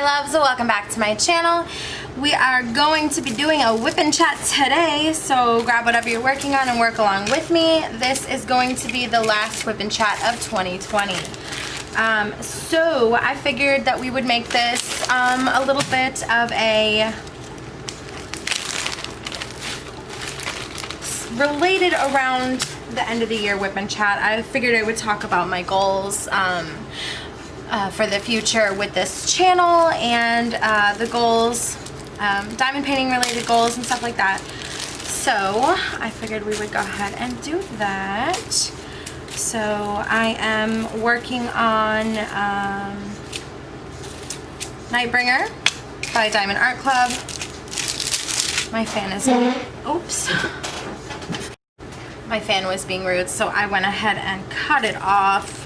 loves, welcome back to my channel. We are going to be doing a whip and chat today, so grab whatever you're working on and work along with me. This is going to be the last whip and chat of 2020. So I figured that we would make this a little bit of a related around the end of the year whip and chat. I figured I would talk about my goals for the future with this channel and the goals, diamond painting related goals and stuff like that. So I figured we would go ahead and do that. So I am working on NightBringer by Diamond Art Club. My fan is, oops. My fan was being rude, so I went ahead and cut it off.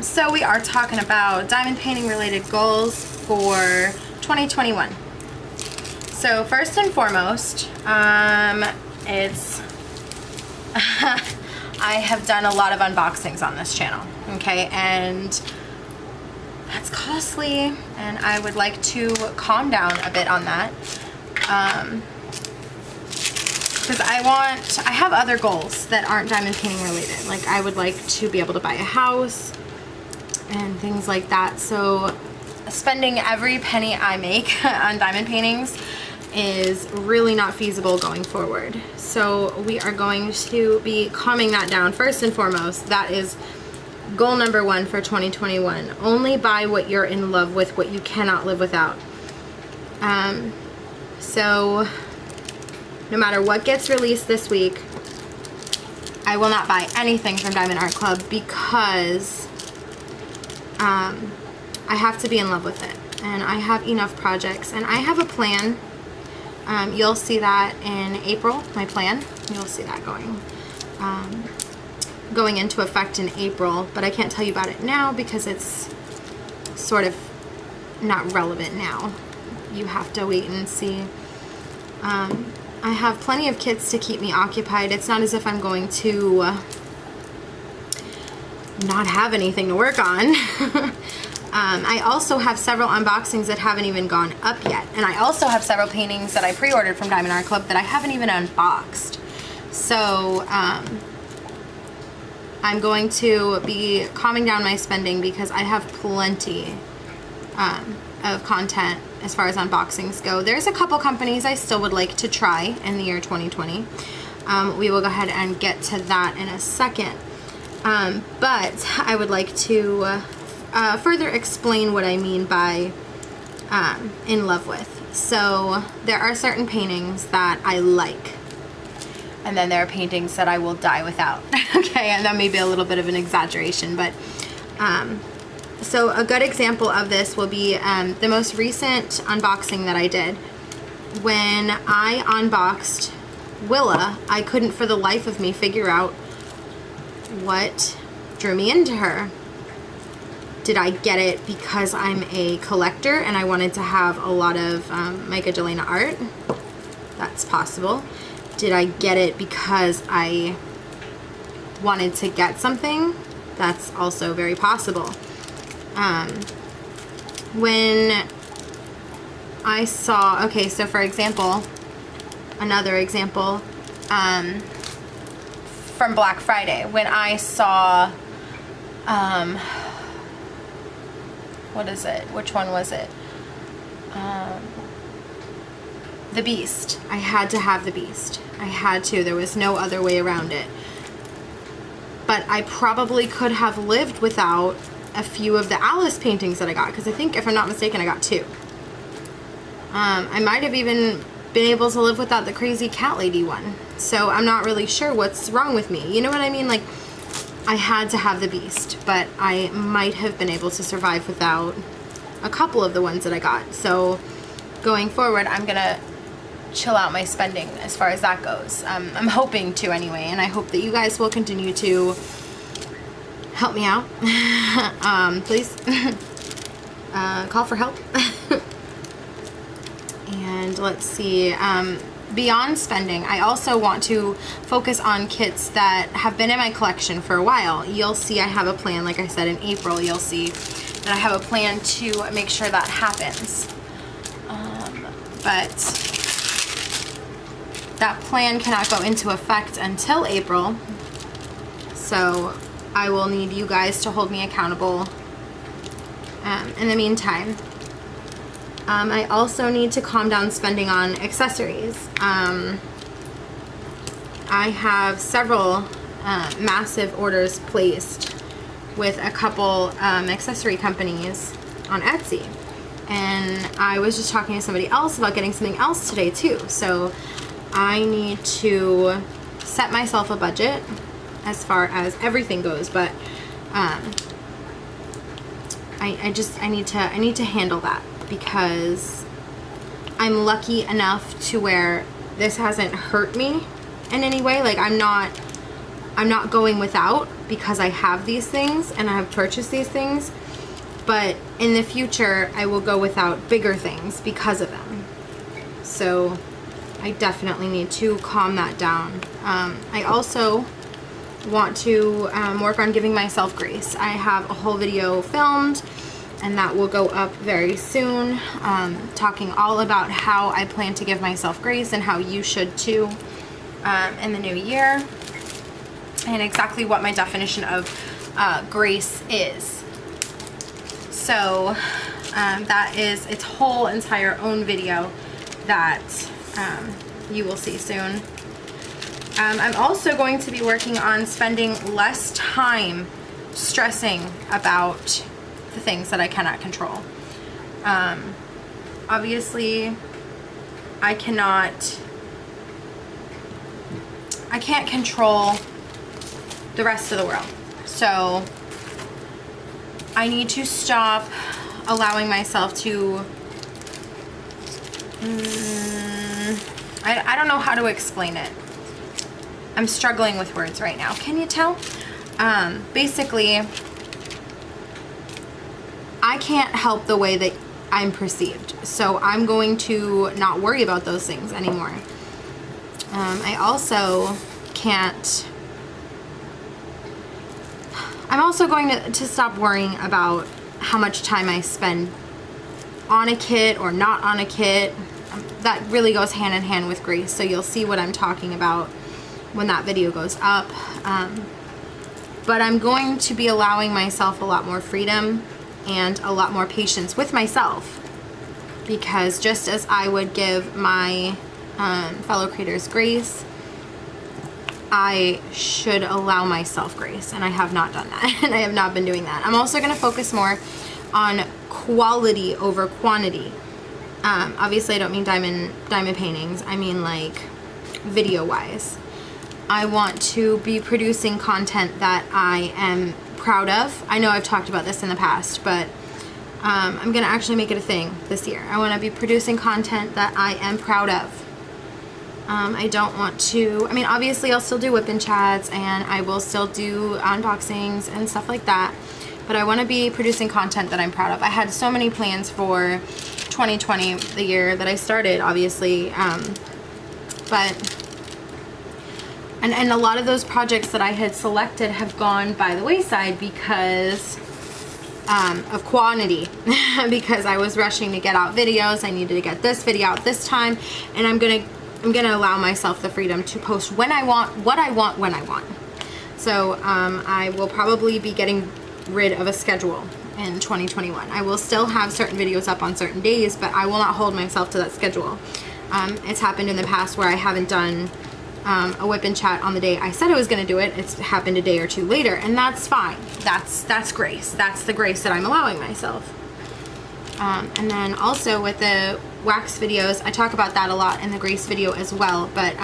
So we are talking about diamond painting related goals for 2021. So first and foremost, it's I have done a lot of unboxings on this channel, okay, and that's costly, and I would like to calm down a bit on that. Because I have other goals that aren't diamond painting related. Like I would like to be able to buy a house and things like that. So spending every penny I make on diamond paintings is really not feasible going forward. So we are going to be calming that down. First and foremost, that is goal number one for 2021. Only buy what you're in love with, what you cannot live without. So no matter what gets released this week, I will not buy anything from Diamond Art Club because I have to be in love with it. And I have enough projects. And I have a plan. You'll see that in April, my plan. You'll see that going into effect in April. But I can't tell you about it now because it's sort of not relevant now. You have to wait and see. I have plenty of kits to keep me occupied. It's not as if I'm going to not have anything to work on. I also have several unboxings that haven't even gone up yet. And I also have several paintings that I pre-ordered from Diamond Art Club that I haven't even unboxed. So I'm going to be calming down my spending because I have plenty of content as far as unboxings go. There's a couple companies I still would like to try in the year 2020. We will go ahead and get to that in a second. But I would like to further explain what I mean by in love with. So there are certain paintings that I like, and then there are paintings that I will die without. Okay, and that may be a little bit of an exaggeration, but so a good example of this will be the most recent unboxing that I did. When I unboxed Willa, I couldn't for the life of me figure out what drew me into her. Did I get it because I'm a collector and I wanted to have a lot of Mica Jelena art? That's possible. Did I get it because I wanted to get something? That's also very possible. When I saw, okay, so for example, another example, from Black Friday, when I saw, what is it? Which one was it? The Beast. I had to have the Beast. I had to. There was no other way around it. But I probably could have lived without a few of the Alice paintings that I got, because I think, if I'm not mistaken, I got 2. I might have even been able to live without the crazy cat lady one. So I'm not really sure what's wrong with me. You know what I mean? Like, I had to have the Beast, but I might have been able to survive without a couple of the ones that I got. So going forward, I'm gonna chill out my spending as far as that goes. I'm hoping to anyway, and I hope that you guys will continue to help me out. Please call for help. And let's see, beyond spending, I also want to focus on kits that have been in my collection for a while. You'll see I have a plan, like I said, in April. You'll see and I have a plan to make sure that happens. But that plan cannot go into effect until April, so I will need you guys to hold me accountable in the meantime. I also need to calm down spending on accessories. I have several massive orders placed with a couple accessory companies on Etsy, and I was just talking to somebody else about getting something else today too. So I need to set myself a budget as far as everything goes, but I need to handle that, because I'm lucky enough to where this hasn't hurt me in any way. Like I'm not going without because I have these things and I have purchased these things, but in the future I will go without bigger things because of them. So I definitely need to calm that down. I also want to work on giving myself grace. I have a whole video filmed, and that will go up very soon, talking all about how I plan to give myself grace and how you should too in the new year, and exactly what my definition of grace is. So that is its whole entire own video that you will see soon. I'm also going to be working on spending less time stressing about the things that I cannot control. Obviously, I can't control the rest of the world. So I need to stop allowing myself to, I don't know how to explain it. I'm struggling with words right now. Can you tell? Basically, I can't help the way that I'm perceived, so I'm going to not worry about those things anymore. I'm also going to stop worrying about how much time I spend on a kit or not on a kit. That really goes hand in hand with grace, so you'll see what I'm talking about when that video goes up. But I'm going to be allowing myself a lot more freedom and a lot more patience with myself, because just as I would give my fellow creators grace, I should allow myself grace, and I have not done that. And I have not been doing that. I'm also going to focus more on quality over quantity. Obviously I don't mean diamond paintings, I mean like video wise. I want to be producing content that I am proud of. I know I've talked about this in the past, but I'm gonna actually make it a thing this year. I want to be producing content that I am proud of. I don't want to, I mean, obviously I'll still do whip-in chats and I will still do unboxings and stuff like that, but I want to be producing content that I'm proud of. I had so many plans for 2020, the year that I started, obviously, but and a lot of those projects that I had selected have gone by the wayside because of quantity. Because I was rushing to get out videos. I needed to get this video out this time, and I'm gonna allow myself the freedom to post when I want, what I want, when I want. So I will probably be getting rid of a schedule in 2021. I will still have certain videos up on certain days, but I will not hold myself to that schedule. It's happened in the past where I haven't done a whip-in chat on the day I said I was going to do it. It's happened a day or two later, and that's fine. That's grace. That's the grace that I'm allowing myself. And then also with the wax videos, I talk about that a lot in the grace video as well, but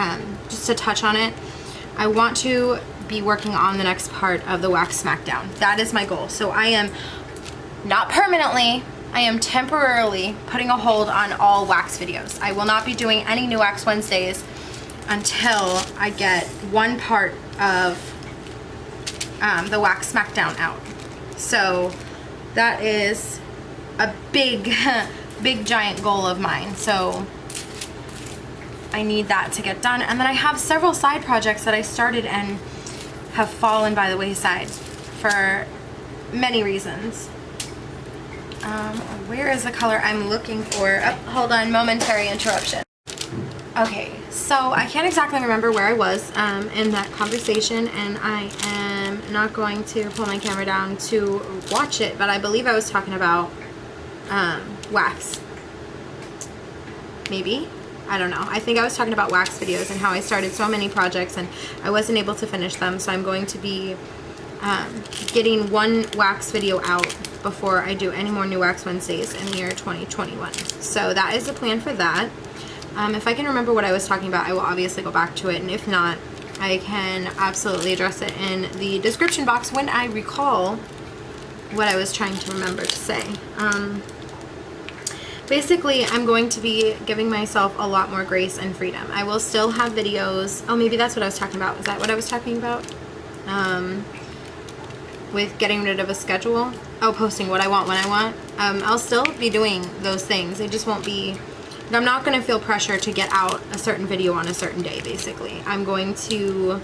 just to touch on it, I want to be working on the next part of the wax smackdown. That is my goal. So I am not permanently, I am temporarily putting a hold on all wax videos. I will not be doing any new Wax Wednesdays until I get one part of the wax smackdown out. So that is a big giant goal of mine. So I need that to get done. And then I have several side projects that I started and have fallen by the wayside for many reasons. Where is the color I'm looking for? Oh, hold on, momentary interruption. Okay, so I can't exactly remember where I was in that conversation, and I am not going to pull my camera down to watch it, but I believe I was talking about wax. Maybe? I don't know. I think I was talking about wax videos and how I started so many projects and I wasn't able to finish them, so I'm going to be getting one wax video out before I do any more new wax Wednesdays in the year 2021. So that is the plan for that. If I can remember what I was talking about, I will obviously go back to it, and if not, I can absolutely address it in the description box when I recall what I was trying to remember to say. Basically, I'm going to be giving myself a lot more grace and freedom. I will still have videos. Oh, maybe that's what I was talking about. Was that what I was talking about? With getting rid of a schedule. Oh, posting what I want when I want. I'll still be doing those things. It just won't be... I'm not going to feel pressure to get out a certain video on a certain day, basically. I'm going to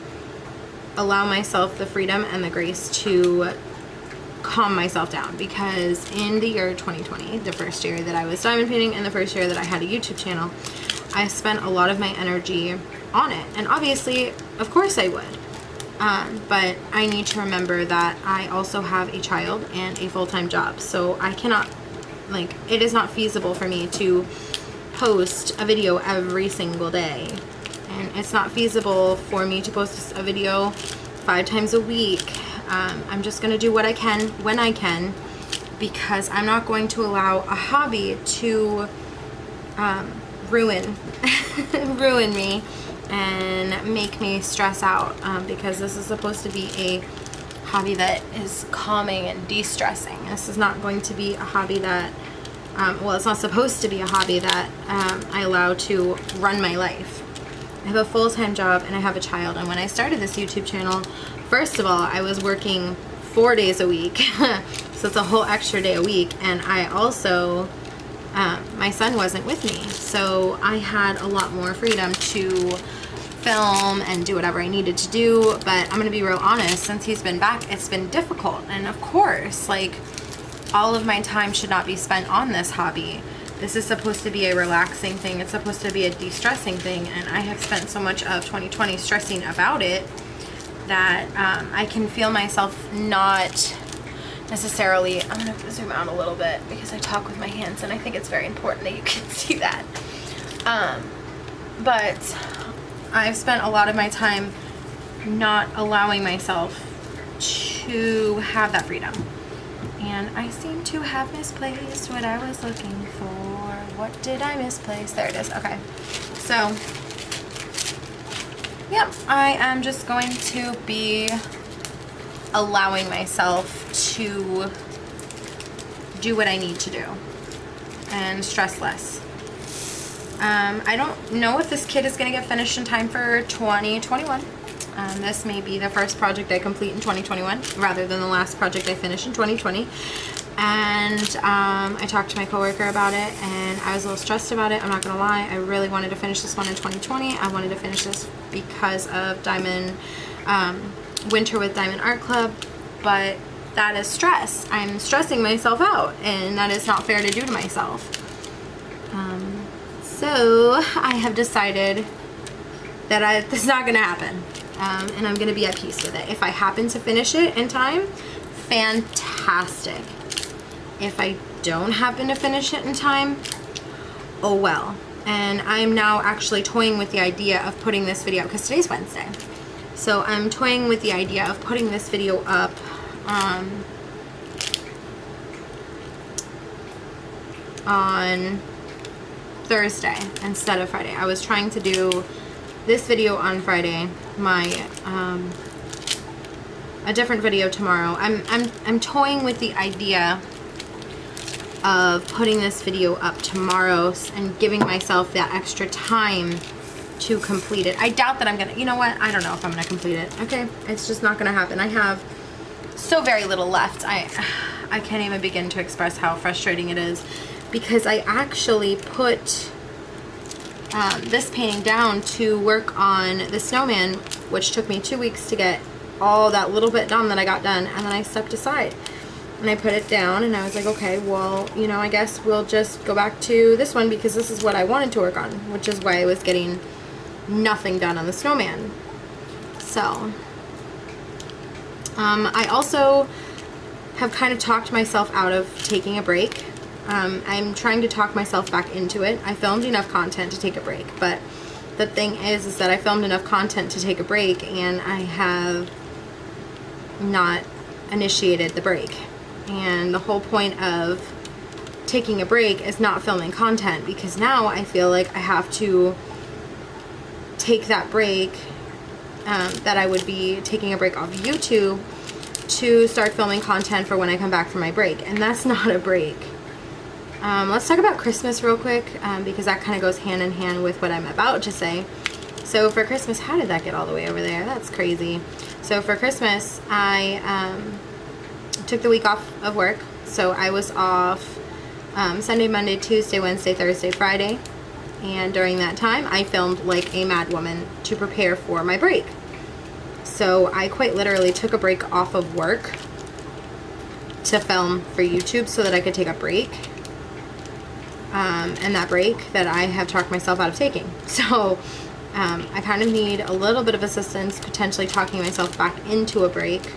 allow myself the freedom and the grace to calm myself down, because in the year 2020, the first year that I was diamond painting and the first year that I had a YouTube channel, I spent a lot of my energy on it. And obviously, of course I would. But I need to remember that I also have a child and a full-time job. So I cannot, like, it is not feasible for me to post a video every single day, and it's not feasible for me to post a video 5 times a week. I'm just gonna do what I can when I can, because I'm not going to allow a hobby to ruin ruin me and make me stress out, because this is supposed to be a hobby that is calming and de-stressing. This is not going to be a hobby that well, it's not supposed to be a hobby that I allow to run my life. I have a full-time job and I have a child, and when I started this YouTube channel, first of all, I was working 4 days a week, so it's a whole extra day a week, and I also, my son wasn't with me, so I had a lot more freedom to film and do whatever I needed to do. But I'm gonna be real honest, since he's been back, it's been difficult, and of course, like, all of my time should not be spent on this hobby. This is supposed to be a relaxing thing. It's supposed to be a de-stressing thing, and I have spent so much of 2020 stressing about it that I can feel myself not necessarily... I'm going to zoom out a little bit because I talk with my hands, and I think it's very important that you can see that. But I've spent a lot of my time not allowing myself to have that freedom. And I seem to have misplaced what I was looking for. What did I misplace? There it is. Okay. So, yep, I am just going to be allowing myself to do what I need to do and stress less. I don't know if this kit is going to get finished in time for 2021. This may be the first project I complete in 2021 rather than the last project I finished in 2020. And I talked to my coworker about it, and I was a little stressed about it. I'm not gonna lie. I really wanted to finish this one in 2020. I wanted to finish this because of Diamond Winter with Diamond Art Club, but that is stress. I'm stressing myself out, and that is not fair to do to myself. So I have decided that this is not gonna happen. And I'm gonna be at peace with it. If I happen to finish it in time, fantastic. If I don't happen to finish it in time, oh well. And I'm now actually toying with the idea of putting this video, because today's Wednesday. So I'm toying with the idea of putting this video up on Thursday instead of Friday. I was trying to do this video on Friday, a different video tomorrow. I'm toying with the idea of putting this video up tomorrow and giving myself that extra time to complete it. I doubt that I'm gonna, you know what, I don't know if I'm gonna complete it. Okay, it's just not gonna happen. I have so very little left. I can't even begin to express how frustrating it is, because I actually put this painting down to work on the snowman, which took me 2 weeks to get all that little bit done that I got done, and then I stepped aside. And I put it down and I was like, okay, well, you know, I guess we'll just go back to this one because this is what I wanted to work on, which is why I was getting nothing done on the snowman. So, I also have kind of talked myself out of taking a break. I'm trying to talk myself back into it. I filmed enough content to take a break, but the thing is that I filmed enough content to take a break and I have not initiated the break. And the whole point of taking a break is not filming content, because now I feel like I have to take that break that I would be taking a break off YouTube to start filming content for when I come back from my break, and that's not a break. Let's talk about Christmas real quick, because that kind of goes hand in hand with what I'm about to say. So for Christmas, how did that get all the way over there? That's crazy. So for Christmas, I took the week off of work. So I was off Sunday, Monday, Tuesday, Wednesday, Thursday, Friday. And during that time, I filmed like a mad woman to prepare for my break. So I quite literally took a break off of work to film for YouTube so that I could take a break. And that break that I have talked myself out of taking. So I kind of need a little bit of assistance, potentially talking myself back into a break.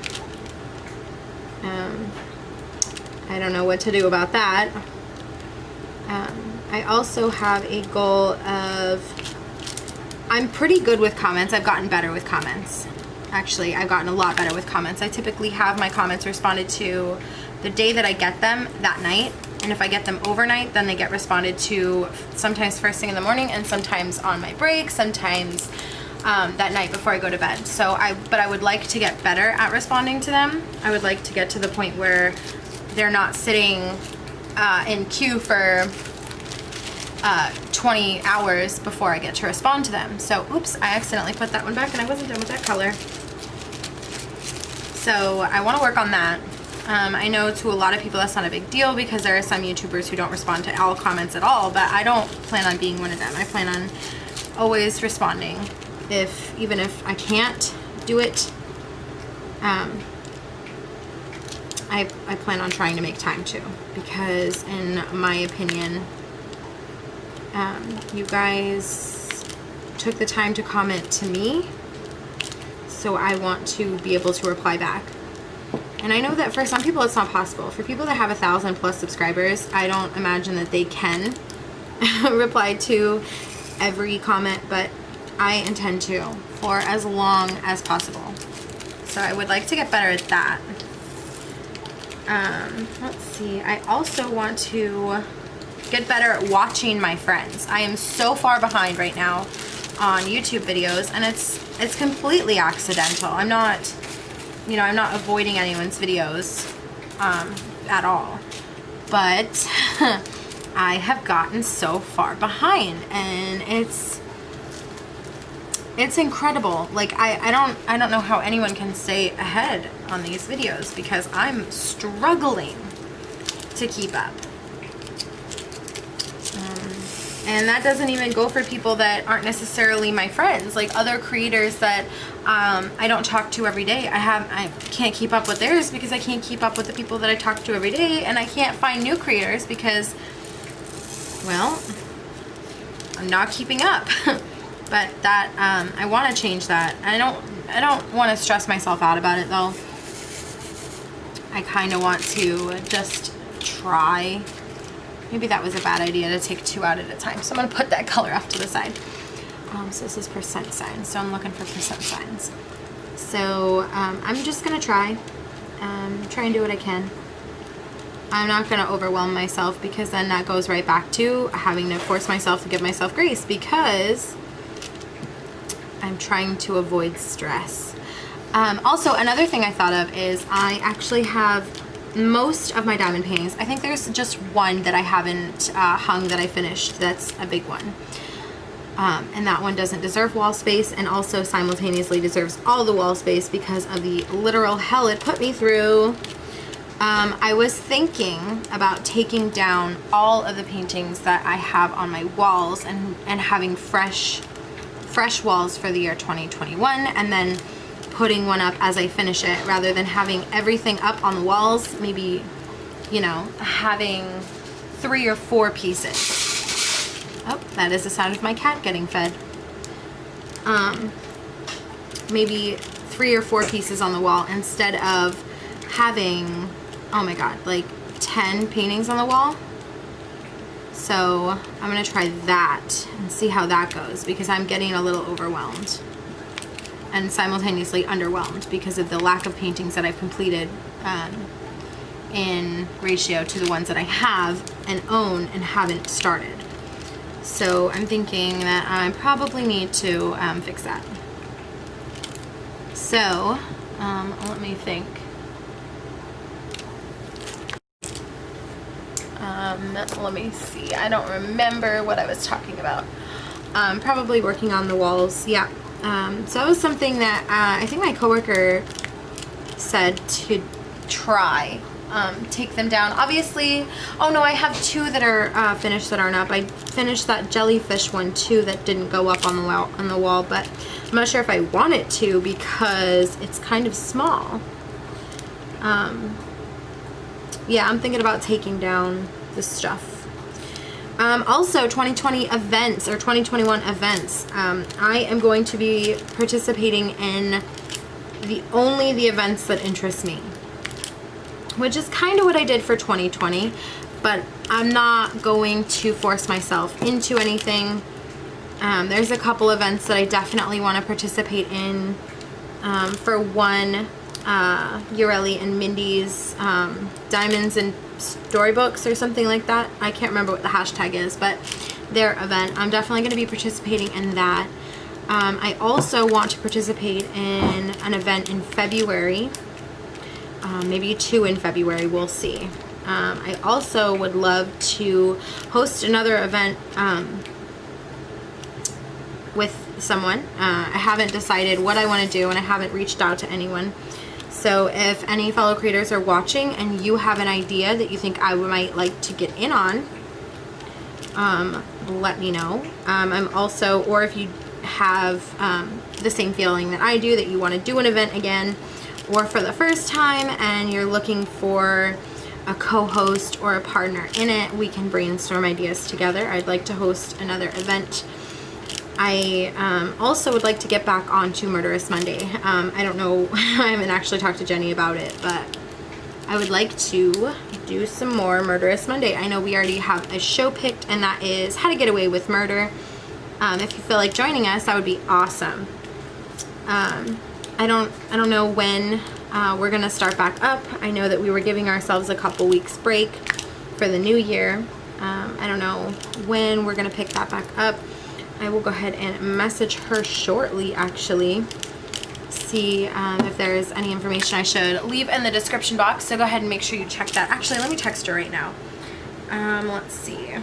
I don't know what to do about that. I also have a goal of, I'm pretty good with comments. I've gotten better with comments. Actually, I've gotten a lot better with comments. I typically have my comments responded to the day that I get them, that night. And if I get them overnight, then they get responded to sometimes first thing in the morning and sometimes on my break, sometimes that night before I go to bed. But I would like to get better at responding to them. I would like to get to the point where they're not sitting in queue for 20 hours before I get to respond to them. So, oops, I accidentally put that one back and I wasn't done with that color. So I want to work on that. I know to a lot of people that's not a big deal because there are some YouTubers who don't respond to all comments at all, but I don't plan on being one of them. I plan on always responding. Even if I can't do it, I plan on trying to make time to, because in my opinion, you guys took the time to comment to me, so I want to be able to reply back. And I know that for some people it's not possible. For people that have 1,000+ subscribers, I don't imagine that they can reply to every comment, but I intend to for as long as possible. So I would like to get better at that. Let's see. I also want to get better at watching my friends. I am so far behind right now on YouTube videos, and it's completely accidental. I'm not avoiding anyone's videos at all, but I have gotten so far behind, and it's incredible. Like I don't know how anyone can stay ahead on these videos, because I'm struggling to keep up. And that doesn't even go for people that aren't necessarily my friends, like other creators that I don't talk to every day. I can't keep up with theirs because I can't keep up with the people that I talk to every day, and I can't find new creators because, well, I'm not keeping up. But that I want to change that. I don't want to stress myself out about it though. I kind of want to just try. Maybe that was a bad idea to take 2 out at a time. So I'm going to put that color off to the side. So this is percent signs. So I'm looking for percent signs. So I'm just going to try and do what I can. I'm not going to overwhelm myself, because then that goes right back to having to force myself to give myself grace, because I'm trying to avoid stress. Also, another thing I thought of is I actually have most of my diamond paintings. I think there's just one that I haven't hung that I finished. That's a big one. And that one doesn't deserve wall space, and also simultaneously deserves all the wall space because of the literal hell it put me through. I was thinking about taking down all of the paintings that I have on my walls and having fresh walls for the year 2021, and then putting one up as I finish it rather than having everything up on the walls. Maybe, you know, having 3 or 4 pieces. Oh, that is the sound of my cat getting fed. Maybe 3 or 4 pieces on the wall instead of having, oh my god, like 10 paintings on the wall. So I'm gonna try that and see how that goes, because I'm getting a little overwhelmed and simultaneously underwhelmed because of the lack of paintings that I've completed in ratio to the ones that I have and own and haven't started. So I'm thinking that I probably need to fix that. So let me think. Let me see. I don't remember what I was talking about. Probably working on the walls. Yeah. So that was something that I think my coworker said to try. Take them down. Obviously, oh no, I have 2 that are finished that aren't up. I finished that jellyfish one too that didn't go up on the wall, but I'm not sure if I want it to because it's kind of small. Yeah, I'm thinking about taking down this stuff. Also, 2020 events or 2021 events. I am going to be participating in only the events that interest me, which is kind of what I did for 2020, but I'm not going to force myself into anything. There's a couple events that I definitely want to participate in. For one, Ureli and Mindy's Diamonds and Storybooks or something like that. I can't remember what the hashtag is, but their event. I'm definitely going to be participating in that. I also want to participate in an event in February. Maybe 2 in February, we'll see. I also would love to host another event with someone. I haven't decided what I want to do, and I haven't reached out to anyone. So if any fellow creators are watching and you have an idea that you think I might like to get in on, let me know. I'm also, or if you have the same feeling that I do, that you want to do an event again, or for the first time and you're looking for a co-host or a partner in it, we can brainstorm ideas together. I'd like to host another event. I also would like to get back onto Murderous Monday. I don't know, I haven't actually talked to Jenni about it, but I would like to do some more Murderous Monday. I know we already have a show picked, and that is How to Get Away with Murder. If you feel like joining us, that would be awesome. I don't know when we're gonna start back up. I know that we were giving ourselves a couple weeks break for the new year. I don't know when we're gonna pick that back up. I will go ahead and message her shortly, actually, see if there's any information I should leave in the description box. So go ahead and make sure you check that. Actually, let me text her right now. Let's see.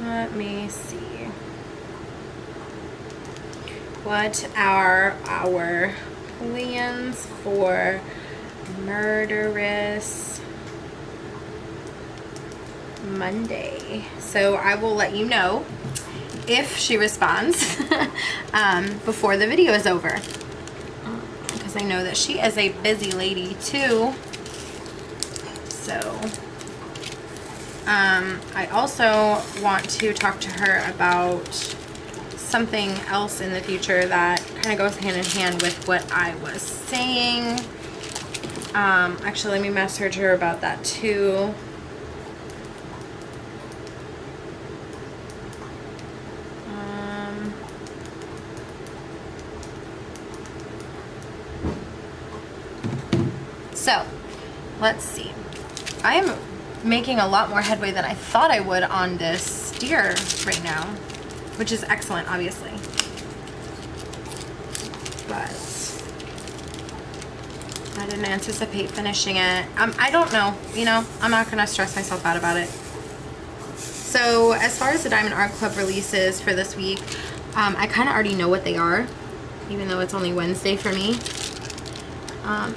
Let me see. What are our plans for Murderous Monday? So I will let you know if she responds before the video is over, because I know that she is a busy lady too. So I also want to talk to her about something else in the future that kind of goes hand in hand with what I was saying. Actually, let me message her about that too. So, let's see. I am making a lot more headway than I thought I would on this deer right now, which is excellent, obviously. But I didn't anticipate finishing it. I don't know, you know, I'm not gonna stress myself out about it. So as far as the Diamond Art Club releases for this week, I kind of already know what they are, even though it's only Wednesday for me.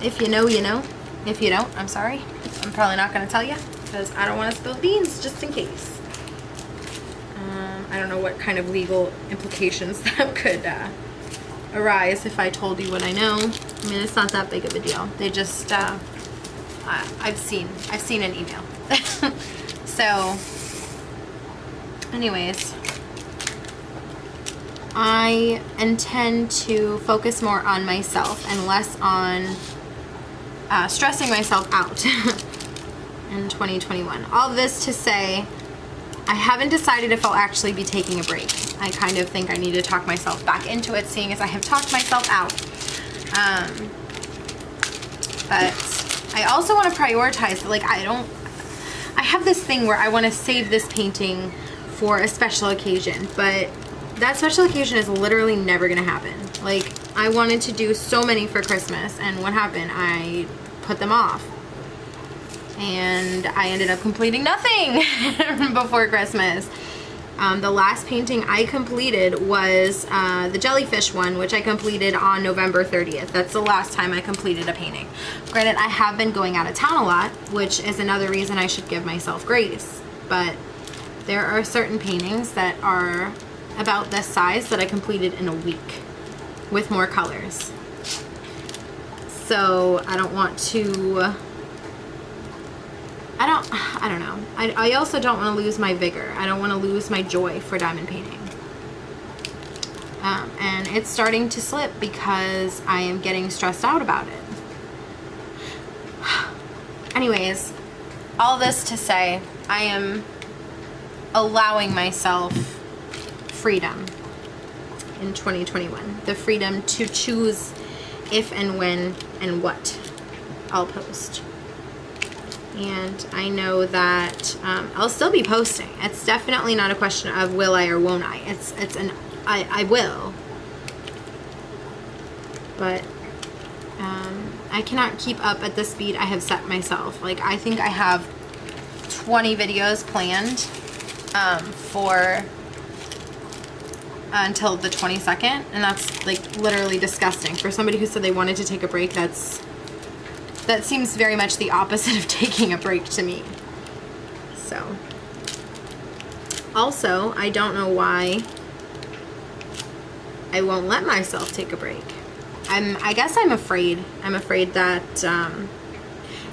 If you know, you know. If you don't, I'm sorry. I'm probably not going to tell you because I don't want to spill beans, just in case. I don't know what kind of legal implications that could a rise if I told you what I know. I mean, it's not that big of a deal. They just, I've seen an email. So, anyways, I intend to focus more on myself and less on stressing myself out in 2021. All this to say, I haven't decided if I'll actually be taking a break. I kind of think I need to talk myself back into it, seeing as I have talked myself out. But I also want to prioritize, like, I have this thing where I want to save this painting for a special occasion, but that special occasion is literally never going to happen. Like, I wanted to do so many for Christmas, and what happened? I put them off. And I ended up completing nothing before Christmas. The last painting I completed was the jellyfish one, which I completed on November 30th. That's the last time I completed a painting. Granted, I have been going out of town a lot, which is another reason I should give myself grace. But there are certain paintings that are about this size that I completed in a week with more colors. So I don't want to... I don't know. I also don't want to lose my vigor. I don't want to lose my joy for diamond painting. And it's starting to slip because I am getting stressed out about it. Anyways, all this to say, I am allowing myself freedom in 2021. The freedom to choose if and when and what I'll post. And I know that I'll still be posting. It's definitely not a question of will I or won't I. It's an I will. But I cannot keep up at the speed I have set myself. Like, I think I have 20 videos planned for until the 22nd, and that's like literally disgusting. For somebody who said they wanted to take a break, that seems very much the opposite of taking a break to me. So, also, I don't know why I won't let myself take a break. I guess I'm afraid. I'm afraid that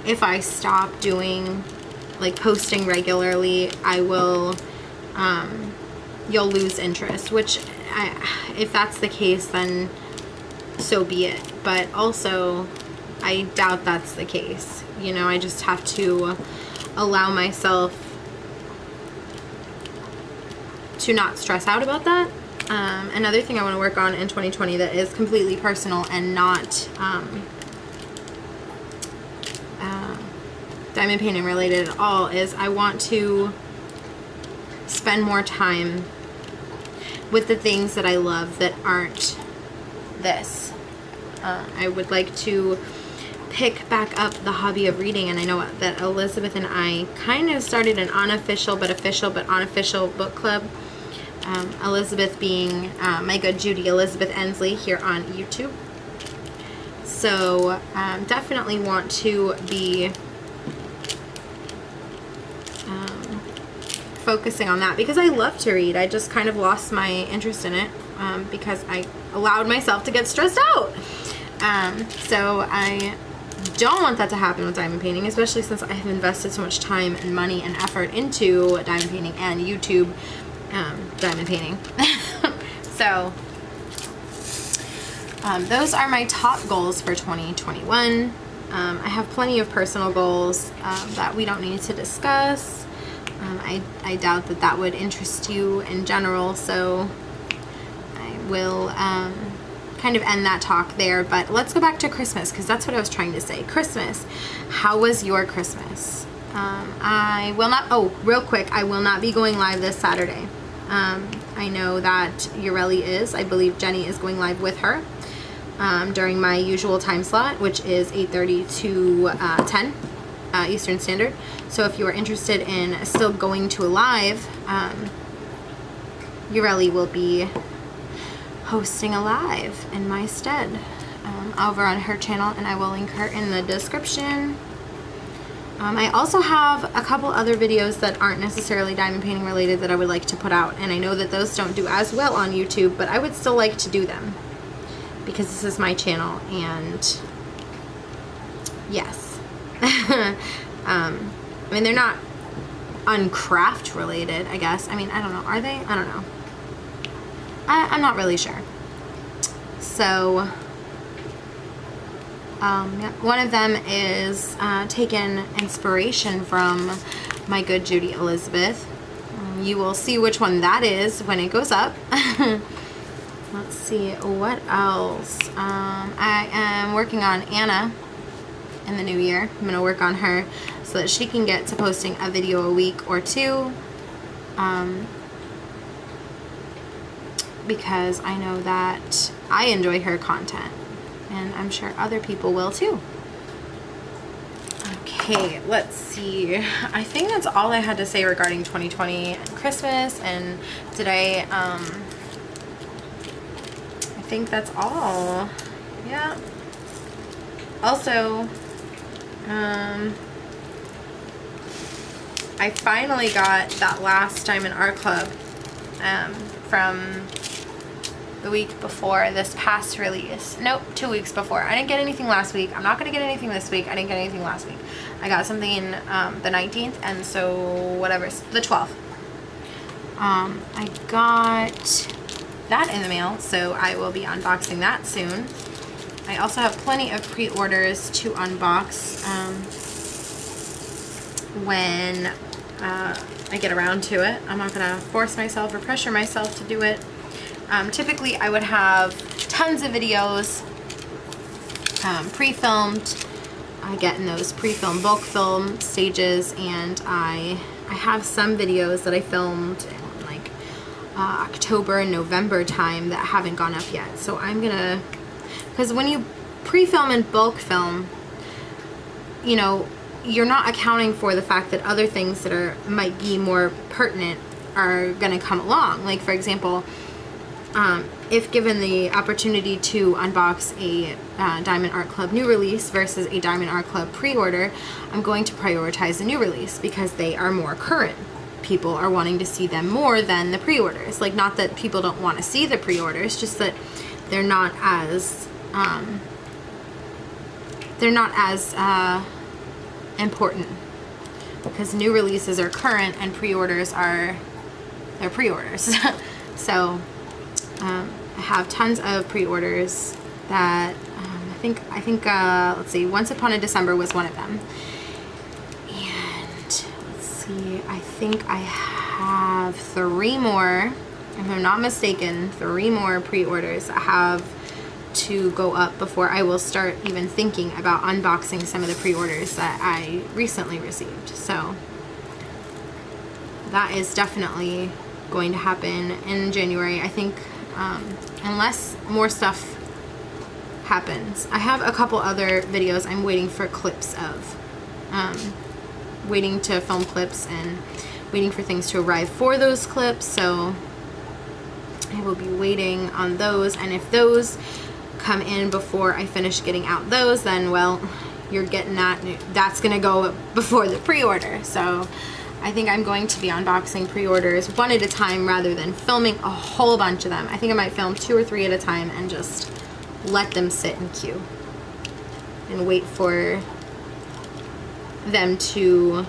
if I stop doing, like, posting regularly, I will, you'll lose interest, which, if that's the case, then so be it. But also, I doubt that's the case. You know, I just have to allow myself to not stress out about that. Another thing I want to work on in 2020 that is completely personal and not diamond painting related at all is I want to spend more time with the things that I love that aren't this. I would like to pick back up the hobby of reading, and I know that Elizabeth and I kind of started an unofficial but official but unofficial book club. Elizabeth being my good Judy Elizabeth Insley here on YouTube. So definitely want to be focusing on that because I love to read. I just kind of lost my interest in it because I allowed myself to get stressed out. So I don't want that to happen with diamond painting, especially since I have invested so much time and money and effort into diamond painting and YouTube diamond painting. So those are my top goals for 2021. I have plenty of personal goals that we don't need to discuss. I doubt that that would interest you in general, so I will kind of end that talk there. But let's go back to Christmas, because that's what I was trying to say. Christmas. How was your Christmas? I will not, oh, real quick, I will not be going live this Saturday. I know that Ureli is. I believe Jenni is going live with her during my usual time slot, which is 8:30 to 10 Eastern Standard. So if you are interested in still going to a live, Ureli will be hosting a live in my stead over on her channel, and I will link her in the description. I also have a couple other videos that aren't necessarily diamond painting related that I would like to put out, and I know that those don't do as well on YouTube, but I would still like to do them. because this is my channel, and yes. I mean, they're not uncraft related, I guess. I mean, I don't know. Are they? I don't know. I'm not really sure. So, yeah, one of them is taken inspiration from my good Judy Elizabeth. You will see which one that is when it goes up. Let's see, what else? I am working on Anna in the new year. I'm going to work on her so that she can get to posting a video a week or two. Because I know that I enjoy her content, and I'm sure other people will too. Okay, let's see. I think that's all I had to say regarding 2020 and Christmas and today. I think that's all. Yeah. Also, I finally got that last Diamond Art Club from the week before this past release. Nope, 2 weeks before. I didn't get anything last week. I'm not going to get anything this week. I didn't get anything last week. I got something the 19th, and so whatever, the 12th. I got that in the mail, so I will be unboxing that soon. I also have plenty of pre-orders to unbox when I get around to it. I'm not going to force myself or pressure myself to do it. Typically I would have tons of videos pre-filmed. I get in those pre-filmed bulk film stages, and I have some videos that I filmed in like October and November time that haven't gone up yet. So I'm gonna, because when you pre-film and bulk film, you know, you're not accounting for the fact that other things that might be more pertinent are gonna come along. Like, for example, if given the opportunity to unbox a Diamond Art Club new release versus a Diamond Art Club pre-order, I'm going to prioritize the new release because they are more current. People are wanting to see them more than the pre-orders. Like, not that people don't want to see the pre-orders, just that they're not as important, because new releases are current and pre-orders are pre-orders. So I have tons of pre-orders that I think let's see, Once Upon a December was one of them, and let's see, I think I have 3 more, if I'm not mistaken, 3 more pre-orders that have to go up before I will start even thinking about unboxing some of the pre-orders that I recently received. So that is definitely going to happen in January, I think, unless more stuff happens. I have a couple other videos I'm waiting for clips of, waiting to film clips and waiting for things to arrive for those clips, so I will be waiting on those. And if those come in before I finish getting out those, then, well, you're getting that's gonna go before the pre-order. So I think I'm going to be unboxing pre-orders one at a time rather than filming a whole bunch of them. I think I might film 2 or 3 at a time and just let them sit in queue and wait for them to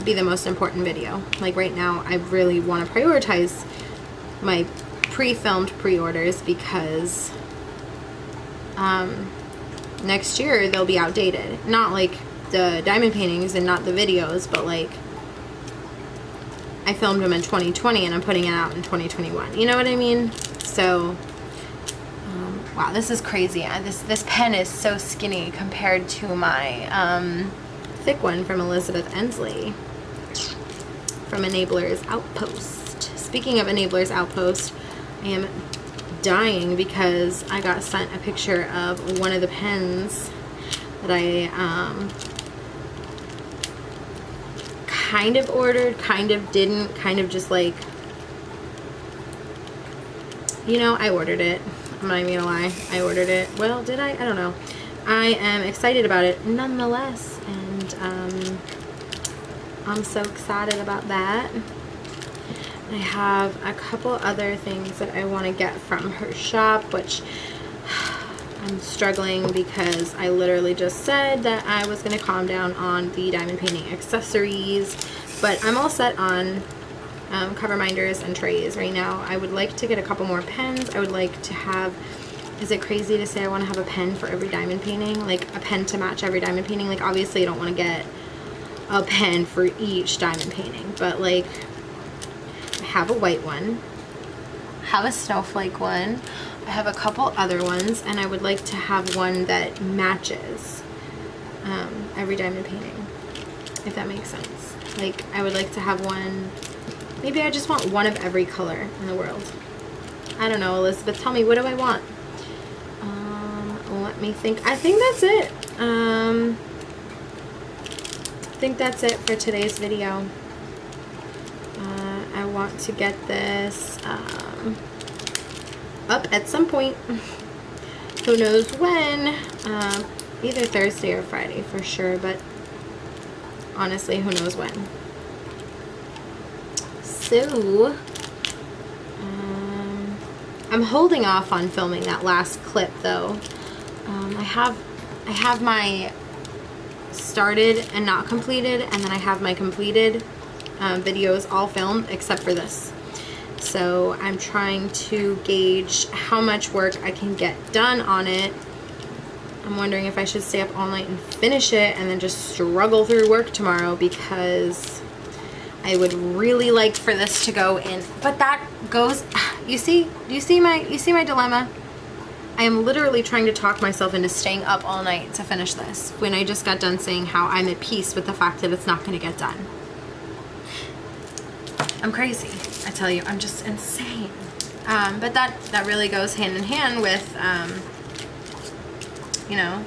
be the most important video. Like right now, I really want to prioritize my pre-filmed pre-orders because next year they'll be outdated. Not like the diamond paintings and not the videos, but like I filmed them in 2020 and I'm putting it out in 2021. You know what I mean? So, wow, this is crazy. This pen is so skinny compared to my thick one from Elizabeth Insley from Enabler's Outpost. Speaking of Enabler's Outpost, I am dying because I got sent a picture of one of the pens that I kind of ordered, kind of didn't, kind of just like, you know, I ordered it. I'm not even gonna lie, I ordered it. Well, did I? I don't know. I am excited about it nonetheless, and I'm so excited about that. I have a couple other things that I want to get from her shop, which I'm struggling because I literally just said that I was going to calm down on the diamond painting accessories, but I'm all set on cover minders and trays right now. I would like to get a couple more pens. I would like to have, is it crazy to say I want to have a pen for every diamond painting? Like a pen to match every diamond painting? Like obviously I don't want to get a pen for each diamond painting, but like I have a white one, I have a snowflake one, I have a couple other ones, and I would like to have one that matches every diamond painting, if that makes sense. Like I would like to have one, maybe I just want one of every color in the world. I don't know, Elizabeth, tell me, what do I want? Let me think. I think that's it. I think that's it for today's video. I want to get this up at some point. Who knows when? Either Thursday or Friday for sure, but honestly, who knows when. So, I'm holding off on filming that last clip though. I have my started and not completed, and then I have my completed videos all filmed except for this. So I'm trying to gauge how much work I can get done on it. I'm wondering if I should stay up all night and finish it and then just struggle through work tomorrow, because I would really like for this to go in. But that goes, you see my dilemma? I am literally trying to talk myself into staying up all night to finish this when I just got done saying how I'm at peace with the fact that it's not going to get done. I'm crazy, I tell you, I'm just insane. But that really goes hand in hand with, you know,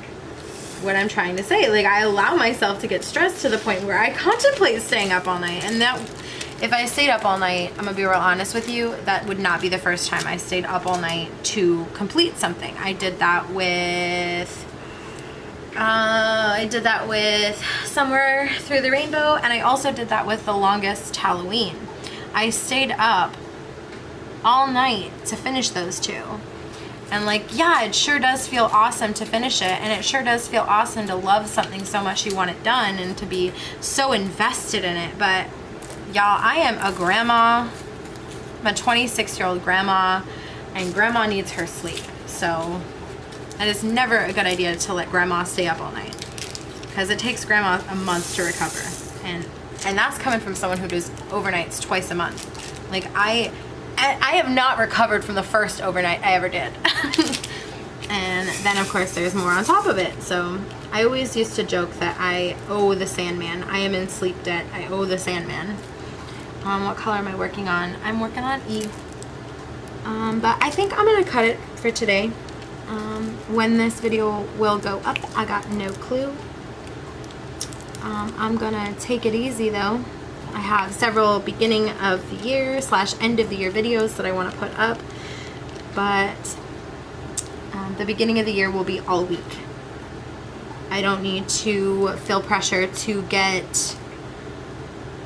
what I'm trying to say. Like, I allow myself to get stressed to the point where I contemplate staying up all night, and that, if I stayed up all night, I'm gonna be real honest with you, that would not be the first time I stayed up all night to complete something. I did that with Somewhere Through the Rainbow, and I also did that with The Longest Halloween. I stayed up all night to finish those two. And like, yeah, it sure does feel awesome to finish it, and it sure does feel awesome to love something so much you want it done and to be so invested in it. But y'all, I am a grandma. I'm a 26-year-old grandma, and grandma needs her sleep. So it is never a good idea to let grandma stay up all night, because it takes grandma a month to recover. And that's coming from someone who does overnights twice a month. Like, I have not recovered from the first overnight I ever did. And then of course there's more on top of it. So I always used to joke that I owe the Sandman. I am in sleep debt. I owe the Sandman. What color am I working on? I'm working on E. But I think I'm gonna cut it for today. When this video will go up, I got no clue. I'm gonna take it easy though. I have several beginning of the year / end of the year videos that I want to put up, but the beginning of the year will be all week. I don't need to feel pressure to get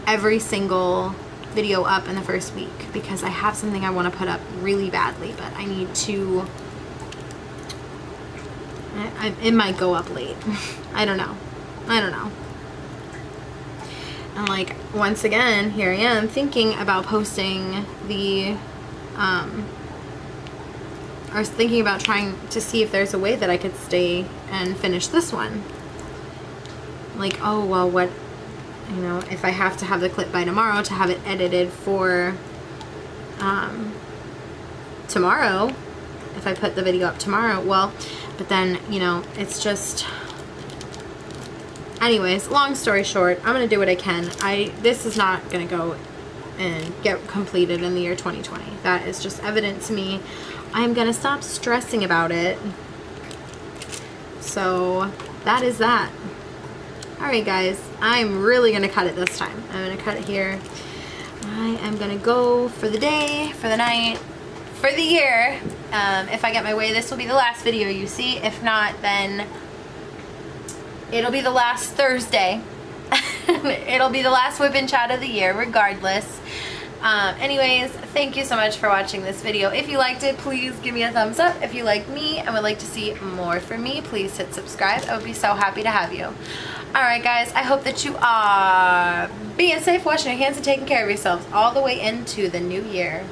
every single video up in the first week, because I have something I want to put up really badly, but I need to, it might go up late. I don't know. And like, once again, here I am thinking about posting the, I was thinking about trying to see if there's a way that I could stay and finish this one. Like, oh, well, what, you know, if I have to have the clip by tomorrow to have it edited for, tomorrow, if I put the video up tomorrow, well, but then, you know, it's just, anyways, long story short, I'm going to do what I can. This is not going to go and get completed in the year 2020. That is just evident to me. I'm going to stop stressing about it. So that is that. Alright guys, I'm really going to cut it this time. I'm going to cut it here. I am going to go for the day, for the night, for the year. If I get my way, this will be the last video you see. If not, then it'll be the last Thursday. It'll be the last whip and chat of the year, regardless. Anyways, thank you so much for watching this video. If you liked it, please give me a thumbs up. If you like me and would like to see more from me, please hit subscribe. I would be so happy to have you. Alright guys, I hope that you are being safe, washing your hands, and taking care of yourselves all the way into the new year.